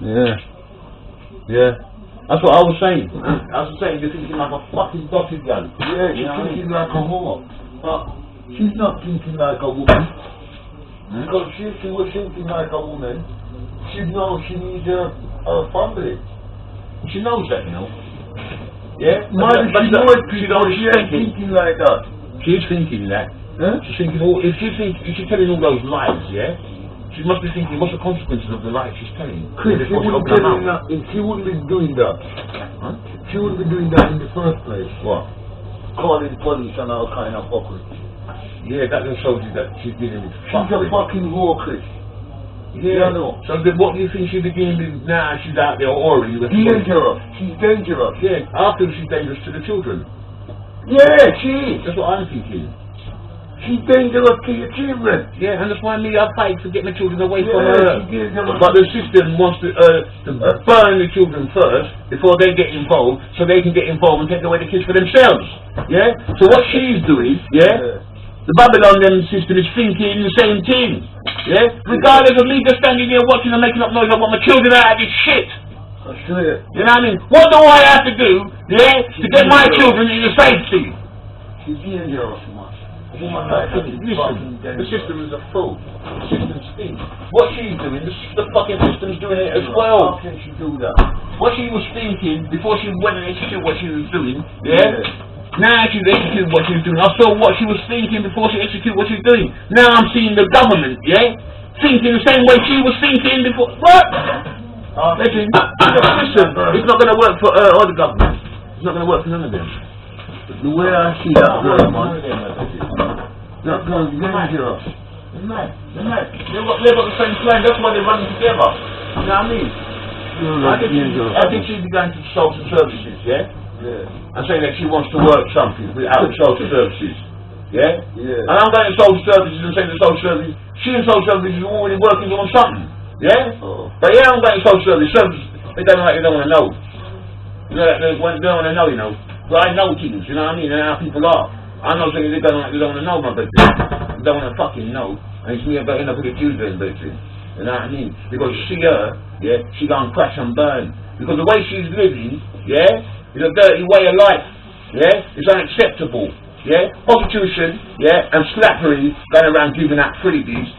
Yeah. Yeah. That's what I was saying. I was saying, you're thinking like a fucking dotted gun. Yeah, she's thinking like a whore. But she's not thinking like a woman. Because if she was thinking like a woman, she'd know she needs a family. She knows that, you know. Yeah? She knows people, she ain't thinking like that. She's thinking that. Huh? She's thinking, if she's telling all those lies, yeah? She must be thinking, what's the consequences of the lies she's telling? Chris, she wouldn't be doing that. Huh? She wouldn't be doing that in the first place. What? Calling police and all kind of fuckery. Yeah, that just shows you that she's dealing with She's a fucking whore, Chris. Yeah, I know. So what do you think she's beginning with now? She's out there already. Dangerous. She's dangerous. Yeah, after she's dangerous to the children. Yeah, she is. That's what I'm thinking. She's dangerous to your children. Yeah, and that's why I fight for getting the children away from her. But the system wants to burn the children first before they get involved, so they can get involved and take away the kids for themselves. Yeah? So what she's doing, the Babylon system is thinking the same thing. Yeah? Regardless of me just standing there watching and making up noise, I want my children out of this shit. That's it. You know what I mean? What do I have to do, to get my children into safety? She's dangerous, man. Listen, the system is a fool. The system stinks. What she's doing, the fucking system's doing it as well. How can she do that? What she was thinking before she went and executed what she was doing, now she's executed what she was doing. I saw what she was thinking before she executed what she was doing. Now I'm seeing the government, thinking the same way she was thinking before. What? Listen, it's not going to work for her or the government. It's not going to work for none of them. The way I see that girl, man, that girl's dangerous. They're mad. They've got the same plan, that's why they're running together. You know what I mean? I think she'd be going to social services, and saying that she wants to work something without social services. And I'm going to social services and saying to social services, she and social services are already working on something. But I'm going to social services, they don't want to know. You know, they don't want to know, you know. But I know things, you know what I mean, and how people are. I'm not saying they don't want to know my business. They don't want to fucking know. And it's me about end up with a Tuesday business. You know what I mean? Because she she gonna crash and burn. Because the way she's living, is a dirty way of life. It's unacceptable. Prostitution, and slappery, going around giving out freebies,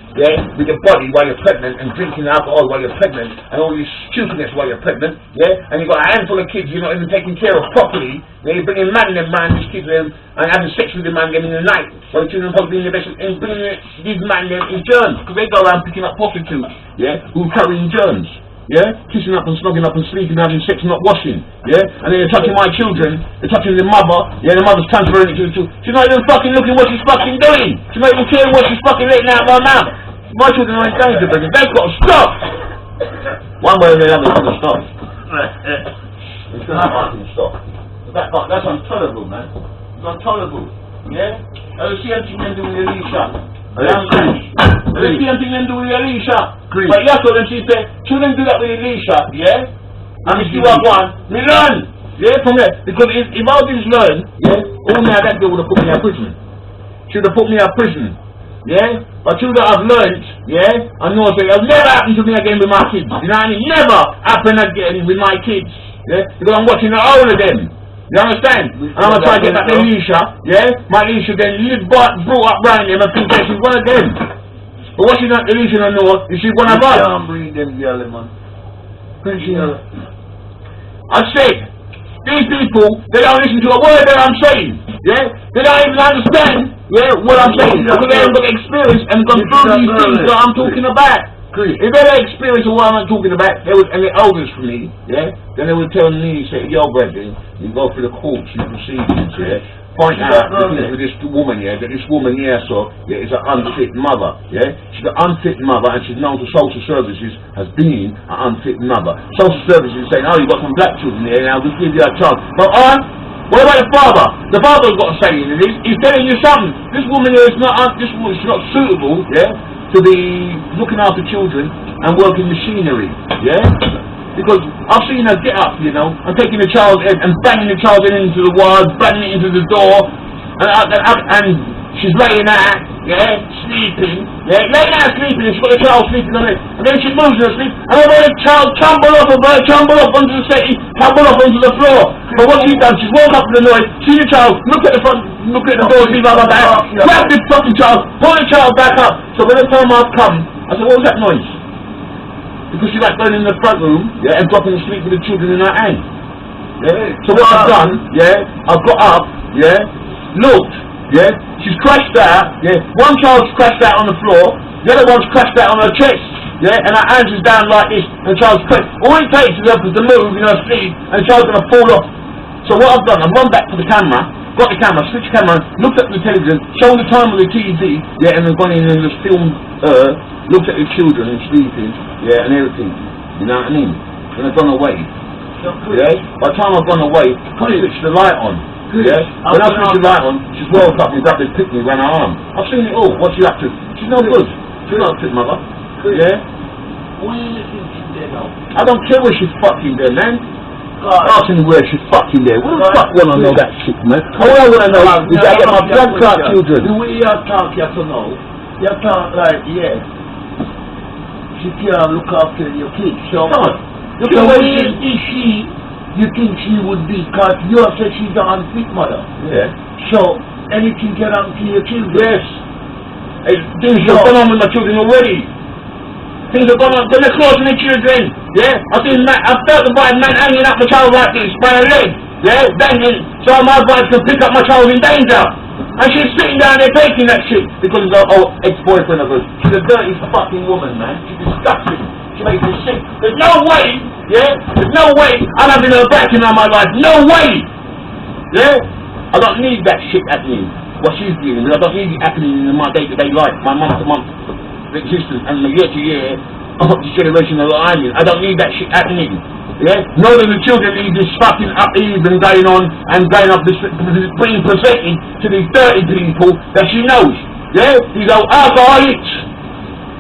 with your body while you're pregnant and drinking alcohol while you're pregnant and all this stupidness while you're pregnant, and you've got a handful of kids you're not even taking care of properly, you're bringing man them round these kids and having sex with the man them in the night, while the children are probably in the best and bringing these man them in germs, because they go around picking up prostitutes, who are carrying germs. Kissing up and snogging up and sleeping, having sex and not washing, and then they're touching my children, they're touching the mother, the mother's transferring it to the children. She's not even fucking looking what she's fucking doing. She's not even caring what she's fucking letting out of her mouth. My children are in danger, but they've got to stop. One way or the other, they've got to stop. It's going to fucking stop. That's intolerable, man. It's intolerable. And the same thing they're doing with Alicia. The same thing they're doing with Alicia. But yes, so then she said, shouldn't do that with Alicia, And if you have one, we learn, from there. Because if I didn't learn, all now that girl would have put me in prison. She would have put me in prison, But you that I've learned, I know it'll never happen to me again with my kids. You know what I mean? Never happen again with my kids, Because I'm watching all of them. You understand? And I'm going to try to get back to Alicia, My Alicia then brought up round them and think that she's one of them. But what she's not Alicia don't know is she's one of us. You can't bring them together, man. I said, these people, they don't listen to a word that I'm saying, They don't even understand, what I'm saying, because they haven't got experience and gone through these things that I'm talking about. If they had experience of what I'm talking about, and they're elders for me, then they would tell me, say, yo, brethren, you go through the courts, you proceedings, point out with this woman, that this woman is an unfit mother, She's an unfit mother, and she's known to social services as being an unfit mother. Social services is saying, oh, you've got some black children here, now we'll give you a chance. But what about the father? The father's got a say in it. He's telling you something. This woman here is not, she's not suitable, to be looking after children and working machinery, Because I've seen her get up, and taking the child's head and banging the child's head into the wall, banging it into the door, and she's laying out, yeah, sleeping, yeah, lay down sleeping, and she's got the child sleeping on it, and then she moves in her sleep, and I let the child tumble off of her, tumble off onto the settee, tumble off onto the floor. But what she's done, she's woke up with the noise, see the child, look at the front, look at the door, see blah blah blah, grab the fucking child, pull the child back up. So by the time I've come, I said, what was that noise? Because she like going in the front room, yeah, and dropping asleep with the children in her hand. Yeah. So what I've done, yeah, I've got up, yeah, looked, yeah, she's crashed out, yeah, one child's crashed out on the floor, the other one's crashed out on her chest, yeah, and her hands is down like this, and the child's crashed. All it takes is her to move in her sleep, and the child's going to fall off. So what I've done, I've run back to the camera, got the camera, switched the camera, looked at the television, shown the time of the TV, yeah, and then gone in and just filmed her, looked at the children sleeping, yeah, and everything, you know what I mean? And I've gone away. Yeah? By the time I've gone away, I switched the light on. Yeah? When I switched the light on, she's woke up and grabbed this pick me around her arm. I've seen it all. What's she up to? She's no good. She's not a fit mother. Yeah? What are you thinking there now? I don't care where she's fucking there, man. Asking me where she's fucking there. What the fuck want to know that shit, man? All I want to know is that I get my blood clot children. The way you talk, you have to know. You talk like, yeah, she can't look after your kids. So, Look so at the way where is she, you think she would be? Because you have said she's an unfit mother. Yeah. So, anything can happen to your children. Yes. Hey, things have gone on with my children already. Things have gone on. They're causing the children. Yeah. I felt the right man hanging up my child like this by her leg. Yeah. Banging. So my wife can pick up my child in danger. And she's sitting down there taking that shit because it's her old ex-boyfriend of hers. She's a dirty fucking woman, man. She's disgusting. She makes me sick. There's no way, yeah? There's no way I'm having her back in my life. No way! Yeah? I don't need that shit happening. What she's dealing with, I don't need it happening in my day-to-day life, my month-to-month existence, and the year-to-year of the generation that I'm in. I don't need that shit happening. Yeah? None of the children need this fucking upheaval going on and going up this, being presented to these dirty people that she knows. Yeah? These old alcoholics.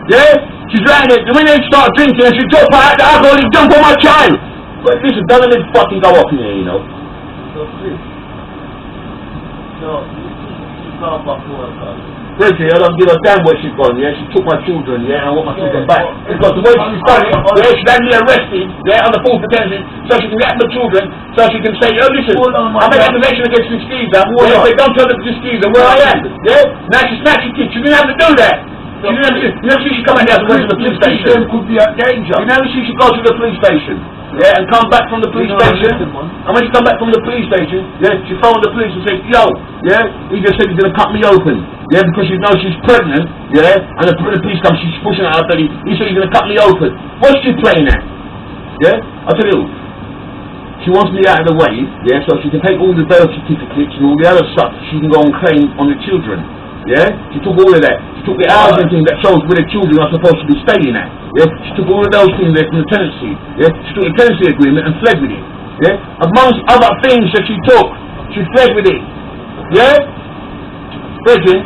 Yeah? She's lying there, when they start drinking and she drop out the alcohol, he jump on my child! But listen, don't let it fucking go up in here, you know. So, please. No, she's not back to her, Bridget, I don't give a damn where she's gone, yeah? She took my children, yeah, and I want my children back. Because the way she's done it, yeah, she's had me arrested, yeah, on the false pretenses, so she can get my children, so she can say, oh, listen, I made an accusation against this geezer, yeah, they don't tell the geezer where I am, yeah? Now she's snatching kids, she didn't have to do that. You never see she come out there and go to the police station. Could be at danger. You never see she go to the police station, yeah, and come back from the police station. And when she come back from the police station, yeah, she phoned the police and said, yo, yeah, he just said he's going to cut me open, yeah, because she knows she's pregnant, yeah, and the police come, she's pushing out her belly, he said he's going to cut me open. What's she playing at? Yeah, I tell you, she wants me out of the way, yeah, so she can take all the birth certificates and all the other stuff she can go and claim on the children. Yeah, she took all of that. She took the housing thing that shows where the children are supposed to be staying at. Yeah, she took all of those things there from the tenancy. Yeah, she took the tenancy agreement and fled with it. Yeah, amongst other things that she took, she fled with it. Yeah, Bridget,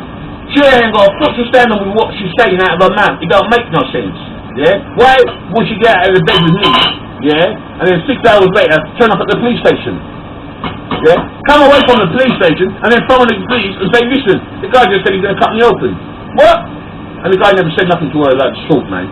she ain't got a foot to stand on with what she's saying out of her mouth. It don't make no sense. Yeah, why would she get out of the bed with me? Yeah, and then 6 hours later turn up at the police station? Yeah? Come away from the police station and then phone the police and say, listen, the guy just said he's going to cut me open. What? And the guy never said nothing to her like salt, man.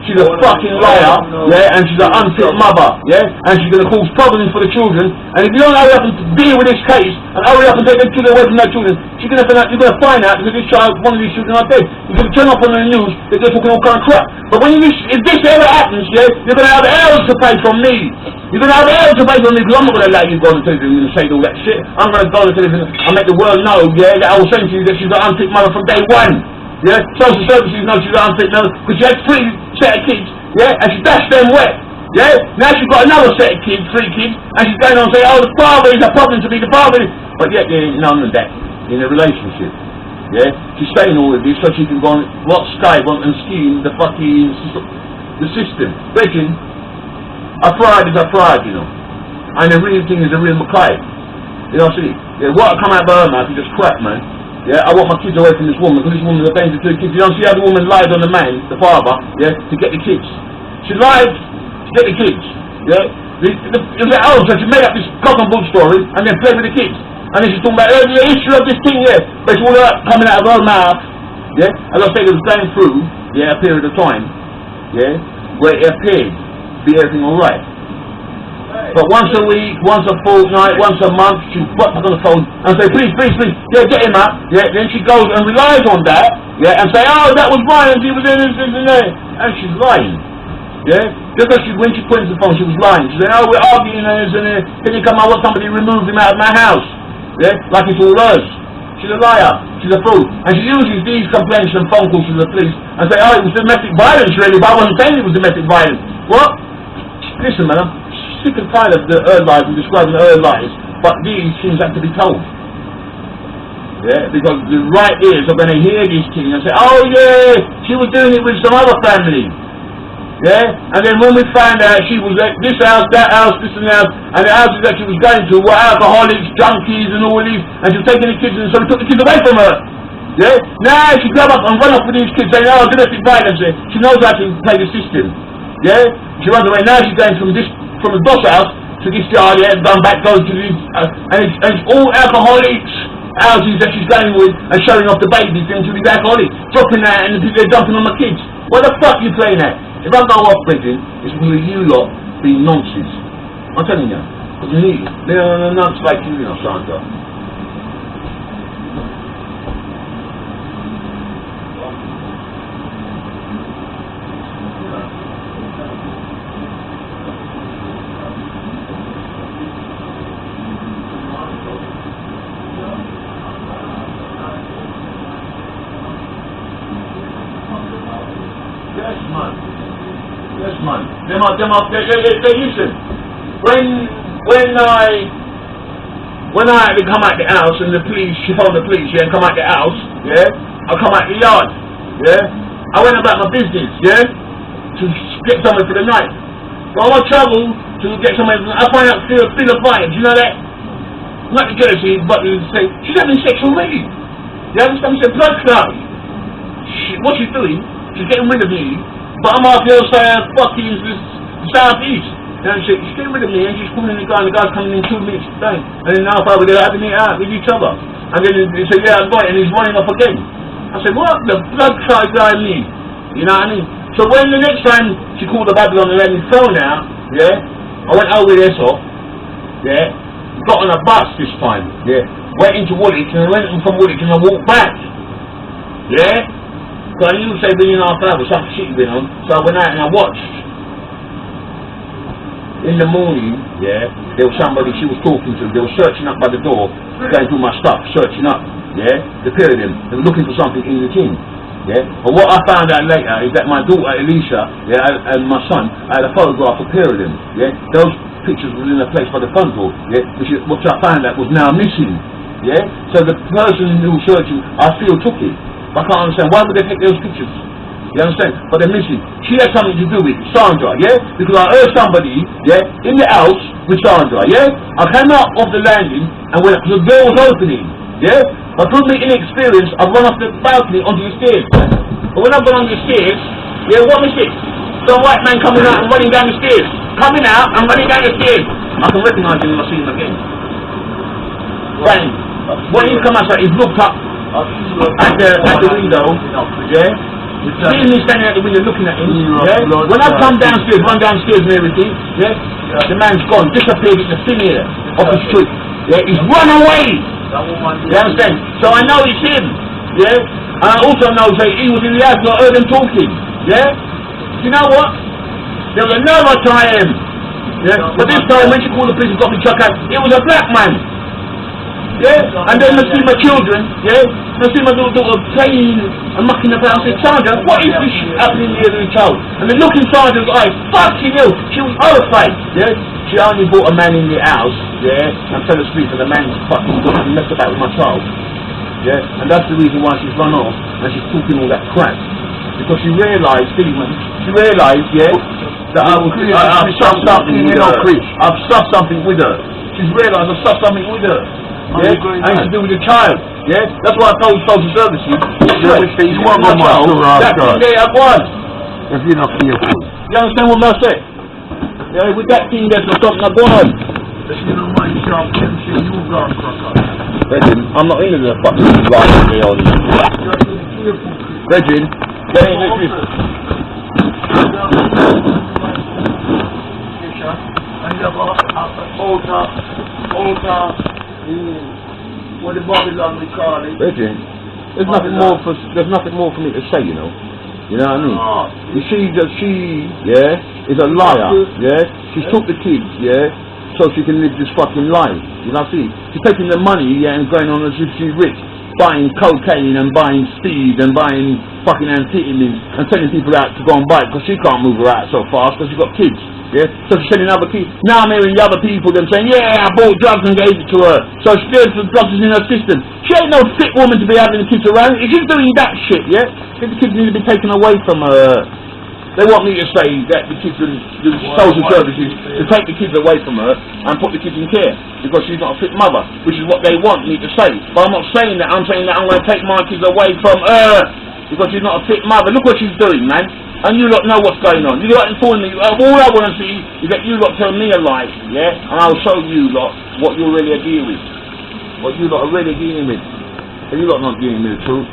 She's a fucking liar, yeah, and she's an unfit mother, yeah, and she's going to cause problems for the children. And if you don't hurry up and deal with this case and hurry up and take them children away from their children, you're going to find out because this child, one of these children are dead. You're going to turn up on the news that they're talking all kind of crap. But when if this ever happens, yeah, you're going to have hell to pay from me. You're going to have hell to pay from me because I'm not going to allow you to go on the television and say all that shit. I'm going to go on the television and make the world know, yeah, that I was saying to you that she's an unfit mother from day one. Yeah, social services know she's unfit now because she had 3 set of kids, yeah, and she dashed them wet. Yeah, now she's got another set of kids, 3 kids, and she's going on saying, oh, the father is a problem to me, the father is... But yet there ain't none of that in a relationship. Yeah, she's saying all of this so she can go on watch Skype and scheme the fucking the system. Beijing, a pride is a pride, you know, and the real thing is the real Mackay. You know, see, yeah, what come out of her mouth is just crap, man. Yeah, I want my kids away from this woman because this woman is a danger to the kids. You don't see how the woman lied on the man, the father, yeah, to get the kids. She lied to get the kids. Yeah, so she made up this cock and bull story and then played with the kids. And then she's talking about the history of this thing, yeah, but it's all that coming out of her mouth, yeah? As I say, it was going through, yeah, a period of time, yeah, where it appeared to be everything alright. But once a week, once a fortnight, once a month, she put up on the phone and say, please, yeah, get him up, yeah, then she goes and relies on that, yeah, and say, oh, that was Ryan, he was in this and that, and she's lying, yeah? Just as when she put in the phone, she was lying. She said, oh, we're arguing and this and that, can you come out, want somebody to remove him out of my house, yeah, like it's all hers. She's a liar, she's a fool, and she uses these complaints and phone calls to the police and say, oh, it was domestic violence really, but I wasn't saying it was domestic violence. What? Listen, man, I'm sick and tired of her lies and describing her lies, but these things have to be told. Yeah, because the right ears are going to hear these things and say, oh yeah, she was doing it with some other family. Yeah, and then when we find out she was at this house, that house, this and that, and the houses that she was going to were alcoholics, junkies and all these, and she was taking the kids and so we took the kids away from her. Yeah, now she grab up and run off with these kids saying, oh, domestic violence. She knows how to play the system. Yeah, she runs away. Now she's going from the boss house to this yard, yeah, and gone back, goes to these, and it's all alcoholics houses that she's going with and showing off the babies into these alcoholics, dropping that and they're dumping on the kids. What the fuck are you playing at? If I go off prison, it's because you lot being nonsense. I'm telling you. Because you need they're nonsense like you know, Sandra. Yes, man. Yes, man. Listen. When I had to come out the house and the police, she phoned the police, yeah, and come out the house, yeah, I come out the yard, yeah. I went about my business, yeah, to get somewhere for the night. So I travel to get somewhere. I find out feel a fire. Do you know that? Not the jealousy, but to say she's having sex already. You understand? She said blood clot. What she's doing? She's getting rid of me, but I'm out here saying, fuck you, this southeast. And she's getting rid of me, and she's calling the guy's coming in 2 minutes today. And then now we're having it out with each other. And then they say, yeah, I got it, and he's running off again. I said, what the blood clot guy mean? You know what I mean? So when the next time she called the Babylon and let me phone out, yeah, I went over there, so, yeah, got on a bus this time, yeah, went into Woolwich, and I went from Woolwich and I walked back, yeah. So I knew say 3.5 hours, some shit been on, so I went out and I watched. In the morning, yeah, there was somebody she was talking to, they were searching up by the door, going through my stuff, searching up, yeah, the pair of them, they were looking for something in the tin, yeah. But what I found out later is that my daughter Alicia, yeah, and my son, I had a photograph of a pair of them, yeah, those pictures were in a place by the front door, yeah, which I found out was now missing, yeah. So the person who was searching, I feel took it. I can't understand, why would they take those pictures? You understand? But they're missing. She had something to do with Sandra, yeah? Because I heard somebody, yeah, in the house with Sandra, yeah? I came out of the landing and when the door was opening, yeah? But through my inexperience, I run off the balcony onto the stairs. But when I've gone on the stairs, yeah, what is it? Some white man coming out and running down the stairs. Coming out and running down the stairs. I can recognise him when I see him again. Bang. When he come outside, he's looked up at the window, yeah? Seeing me standing at the window looking at him, yeah? When I come downstairs, run downstairs and everything, yeah? The man's gone, disappeared in the thing here, off the street, yeah? He's run away! You understand? So I know it's him, yeah? And I also know that he was in the house, I heard them talking, yeah? You know what? There was another time, yeah? But this time when she called the police and got me chucked out, it was a black man. Yeah, and then I see my children, yeah, I see my little daughter playing and mucking about. I said, Sandra, what is this happening here to the child? And the look in Sandra's eyes, fucking hell, she was horrified, yeah. She only brought a man in the house, yeah, and fell asleep, and the man fucking got and messed about with my child, yeah, and that's the reason why she's run off, and she's talking all that crap. Because she realised, yeah, that I've stuffed something with her. I've stuffed something with her. She's realised I've stuffed something with her. Yeah, and it's to do with the child. Yeah, that's why I told social services. You want my child? That's the day I was. If you're not careful. You understand what I said? Yeah, with that thing that's something I go on. If you don't mind yourself, you got cracker. I'm not into the fucking life of the old. You have to be careful. Reggie, get in this. And you have altar, what the Babylon we call it. Reggie, there's nothing more for me to say, you know. You know what I mean? She is a liar, yeah? She's took the kids, yeah? So she can live this fucking life. You know what I see? She's taking the money, yeah, and going on as if she's rich. Buying cocaine and buying speed and buying fucking amphetamines and sending people out to go and buy it because she can't move her out so fast because she's got kids. Yeah? So she's sending other people. Now I'm hearing the other people them saying, yeah, I bought drugs and gave it to her. So spiritual drugs is in her system. She ain't no fit woman to be having the kids around. If she's doing that shit, yeah, the kids need to be taken away from her. They want me to say that the kids and the social services to take the kids away from her and put the kids in care because she's not a fit mother, which is what they want me to say. But I'm not saying that. I'm saying that I'm going to take my kids away from her because she's not a fit mother. Look what she's doing, man. And you lot know what's going on. You lot informing me. All I want to see is that you lot tell me a lie, yeah? And I'll show you lot what you're really dealing with. What you lot are really dealing with. And you lot not dealing with the truth.